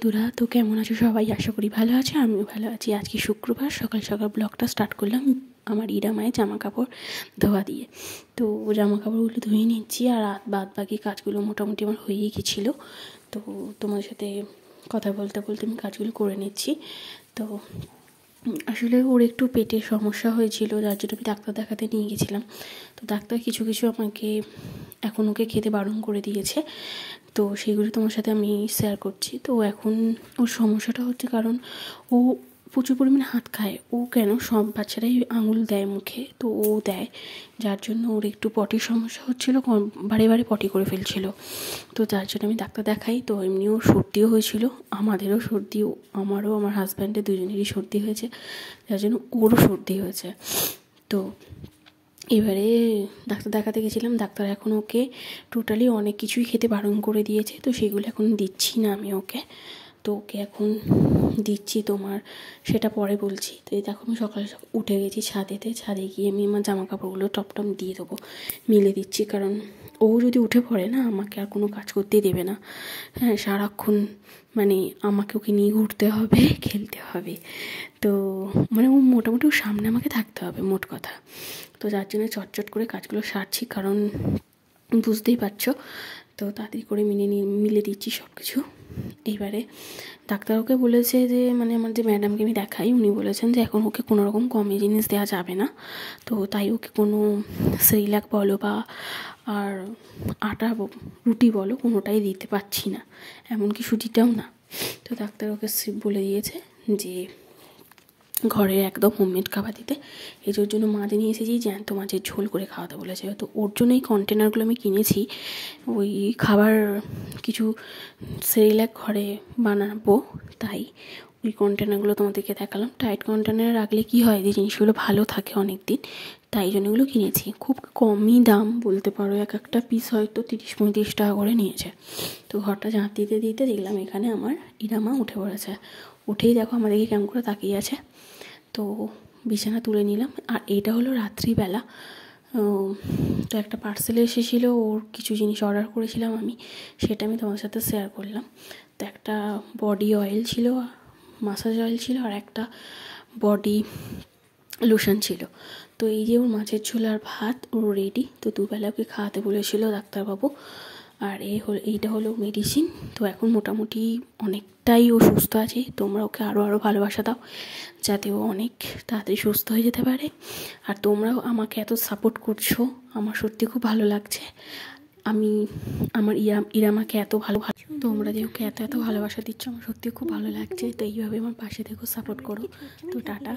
বন্ধুরা, তো কেমন আছো সবাই? আশা করি ভালো আছো, আমিও ভালো আছি। আজকে শুক্রবার সকাল সকাল ব্লগটা স্টার্ট করলাম আমার ইরামায়ের জামা কাপড় ধোয়া দিয়ে। তো জামা কাপড়গুলো ধুয়ে নিচ্ছি, আর বাদ বাকি কাজগুলো মোটামুটি আমার হয়েই গেছিলো। তো তোমার সাথে কথা বলতে বলতে আমি কাজগুলো করে নিচ্ছি। তো আসলে ওর একটু পেটের সমস্যা হয়েছিল, যার জন্য আমি ডাক্তার দেখাতে নিয়ে গেছিলাম। তো ডাক্তার কিছু কিছু আমাকে এখন ওকে খেতে বারণ করে দিয়েছে, তো সেগুলো তোমার সাথে আমি শেয়ার করছি। তো এখন ওর সমস্যাটা হচ্ছে কারণ ও প্রচুর পরিমাণে হাত খায়। ও কেন, সব বাচ্চারাই আঙুল দেয় মুখে, তো ও দেয়, যার জন্য ওর একটু পটির সমস্যা হচ্ছিলো, বারে বারে পটি করে ফেলছিল। তো যার জন্য আমি ডাক্তার দেখাই। তো এমনিও সর্দিও হয়েছিল, আমাদেরও সর্দি, আমারও আমার হাজব্যান্ডের দুজনেরই সর্দি হয়েছে, যার জন্য ওরও সর্দি হয়েছে। তো এবারে ডাক্তার দেখাতে গেছিলাম। ডাক্তার এখন ওকে টোটালি অনেক কিছুই খেতে বারণ করে দিয়েছে, তো সেগুলো এখন দিচ্ছি না আমি ওকে। তো ওকে এখন দিচ্ছি, তোমার সেটা পরে বলছি। তো এই দেখো আমি সকাল সকাল উঠে গেছি ছাদে গিয়ে আমি আমার জামা কাপড়গুলো টপটম দিয়ে দেবো, মিলে দিচ্ছি। কারণ ও যদি উঠে পড়ে না, আমাকে আর কোনো কাজ করতেই দেবে না। হ্যাঁ, সারাক্ষণ মানে আমাকে ওকে নিয়ে ঘুরতে হবে, খেলতে হবে। তো মানে ও মোটামুটি ওর সামনে আমাকে থাকতে হবে, মোট কথা। তো যার জন্য চটচট করে কাজগুলো সারছি, কারণ বুঝতেই পারছো। তো তাড়াতাড়ি করে মিলে দিচ্ছি সব কিছু। এইবারে ডাক্তার ওকে বলেছে যে, মানে আমার যে ম্যাডামকে আমি দেখাই, উনি বলেছেন যে এখন ওকে কোনো রকম কমে জিনিস দেওয়া যাবে না। তো তাই ওকে কোনো সেরিল্যাক বলো বা আর আটা রুটি বলো, কোনোটাই দিতে পারছি না, এমনকি সুজিটাও না। তো ডাক্তার ওকে বলে দিয়েছে যে ঘরে একদম হোমমেড খাবার দিতে। এই জন্য মাছ নিয়ে এসেছি, জ্যান্ত মাছের ঝোল করে খাওয়াতে বলেছে। তো ওর জন্য এই কন্টেনারগুলো আমি কিনেছি, ওই খাবার কিছু সেরিল্যাক ঘরে বানাবো, তাই ওই কন্টেনারগুলো তোমাদেরকে দেখালাম। টাইট কন্টেনারে রাখলে কী হয়, যে জিনিসগুলো ভালো থাকে অনেক দিন, তাই জন্য এগুলো কিনেছি। খুব কমই দাম বলতে পারো, এক একটা পিস হয়তো 30-35 টাকা করে নিয়েছে। তো ঘরটা ঝাঁট দিতে দিতে দেখলাম এখানে আমার ইরামা উঠে পড়েছে। উঠেই দেখো আমাদেরকে কেমন করে তাকিয়ে আছে। তো বিছানা তুলে নিলাম। আর এইটা হলো রাত্রিবেলা। তো একটা পার্সেল এসেছিলো, ওর কিছু জিনিস অর্ডার করেছিলাম আমি, সেটা আমি তোমার সাথে শেয়ার করলাম। তো একটা বডি অয়েল ছিল, মাসাজ অয়েল ছিল, আর একটা বডি লোশন ছিল। তো এই যে ওর মাছের ঝোল আর ভাত ওর রেডি। তো দুবেলা ওকে খাওয়াতে বলেছিল ডাক্তারবাবু। আর এইটা হলো মেডিসিন। তো এখন মোটামুটি অনেকটাই ও সুস্থ আছে। তোমরা ওকে আরও ভালোবাসা দাও, যাতে ও অনেক তাড়াতাড়ি সুস্থ হয়ে যেতে পারে। আর তোমরাও আমাকে এত সাপোর্ট করছো, আমার সত্যি খুব ভালো লাগছে। আমি আমার ইরামাকে এত তোমরা যে ওকে এত ভালোবাসা দিচ্ছ, আমার সত্যি খুব ভালো লাগছে। তো এইভাবে আমার পাশে থেকেও সাপোর্ট করো। তো টাটা।